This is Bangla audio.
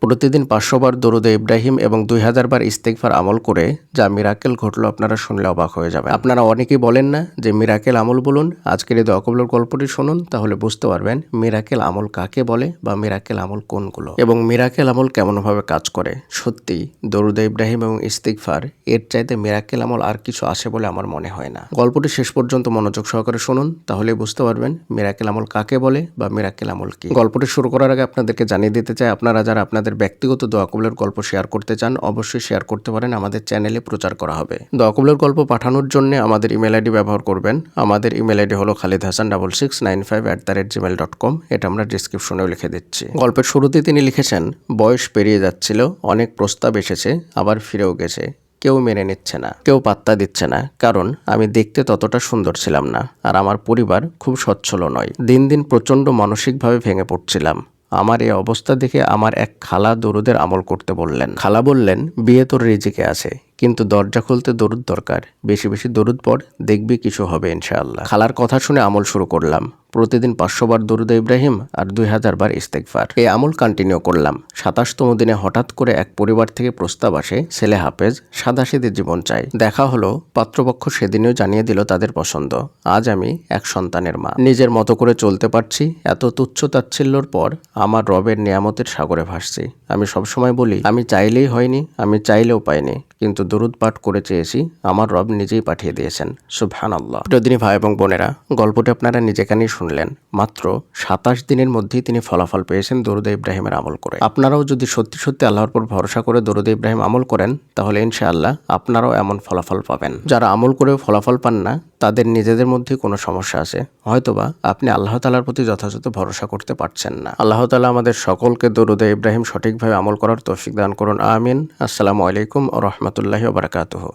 প্রতিদিন 500 বার দরুদে ইব্রাহিম এবং 2000 বার ইস্তেগফার আমল করে যা মিরাকেল ঘটলো আপনারা শুনলে অবাক হয়ে যাবে। আপনারা অনেকেই বলেন না যে মিরাকেল আমল বলুন। আজকের এই দোয়া কবুলের গল্পটি শুনুন, তাহলে বুঝতে পারবেন মিরাকেল আমল কাকে বলে বা মিরাকেল আমল কোনগুলো এবং মিরাকেল আমল কেমনভাবে কাজ করে। সত্যি দরুদে ইব্রাহিম এবং ইস্তেগফার এর চাইতে মিরাকেল আমল আর কিছু আসে বলে আমার মনে হয় না। গল্পটি শেষ পর্যন্ত মনোযোগ সহকারে শুনুন, তাহলেই বুঝতে পারবেন মিরাকেল আমল কাকে বলে বা মিরাকেল আমল কি। গল্পটি শুরু করার আগে আপনাদেরকে জানিয়ে দিতে চাই, আপনারা যারা আপনাদের ব্যক্তিগত দোয়া কবুলের গল্প শেয়ার করতে চান অবশ্যই শেয়ার করতে পারেন, আমাদের চ্যানেলে প্রচার করা হবে। দোয়া কবুলের গল্প পাঠানোর জন্য আমাদের ইমেল আইডি ব্যবহার করবেন। আমাদের ইমেল আইডি হলো khalidhasan6695@gmail.com। এটা আমরা ডিসক্রিপশনেও লিখে দিচ্ছি। গল্পের শুরুতে তিনি লিখেছেন, বয়স পেরিয়ে যাচ্ছিল, অনেক প্রস্তাব এসেছে, আবার ফিরেও গেছে, কেউ মেনে নিচ্ছে না, কেউ পাত্তা দিচ্ছে না, কারণ আমি দেখতে ততটা সুন্দর ছিলাম না আর আমার পরিবার খুব সচ্ছল নয়। দিন দিন প্রচণ্ড মানসিকভাবে ভেঙে পড়ছিলাম। আমার এই অবস্থা দেখে আমার এক খালা দরুদের আমল করতে বললেন। খালা বললেন, বিয়ে তোর রিজিকে আছে, কিন্তু দরজা খুলতে দরুদ দরকার, বেশি বেশি দরুদ পড়, দেখবি কিছু হবে ইনশাআল্লাহ। খালার কথা শুনে আমল শুরু করলাম। প্রতিদিন 500 বার দরুদে ইব্রাহিম আর 2000 বার ইস্তেগফার। এই আমল কন্টিনিউ করলাম। 27তম দিনে হঠাৎ করে এক পরিবার থেকে প্রস্তাব আসে, ছেলে হাফেজ, সাদাসিধে জীবন চাই। দেখা হলো, পাত্রপক্ষ সেদিনও জানিয়ে দিল তাদের পছন্দ। আজ আমি এক সন্তানের মা, নিজের মতো করে চলতে পারছি। এত তুচ্ছ তাচ্ছিল্যর পর আমার রবের নিয়ামতের সাগরে ভাসছি। আমি সবসময় বলি, আমি চাইলেই হয়নি, আমি চাইলেও পাইনি, কিন্তু দরুদ পাঠ করে চেয়েছি, আমার রব নিজেই পাঠিয়ে দিয়েছেন। সুবহানাল্লাহ। প্রিয়দিনী ভাই এবং বোনেরা, গল্পটি আপনারা নিজে কানেই শুনলেন। মাত্র 27 দিনের মধ্যেই তিনি ফলাফল পেয়েছেন দরুদে ইব্রাহিমের আমল করে। আপনারাও যদি সত্যি সত্যি আল্লাহর উপর ভরসা করে দরুদে ইব্রাহিম আমল করেন, তাহলে ইনশাআল্লাহ আপনারাও এমন ফলাফল পাবেন। যারা আমল করেও ফলাফল পান না, তাদের নিজেদের মধ্যে কোনো সমস্যা আছে, হয়তোবা আপনি আল্লাহ তাআলার প্রতি যথাযথ ভরসা করতে পারছেন না। আল্লাহ তাআলা আমাদের সকলকে দরুদে ইব্রাহিম সঠিকভাবে আমল করার তৌফিক দান করুন, আমিন। আসসালামু আলাইকুম ওয়া রাহমাতুল্লাহি ওয়া বারাকাতুহু।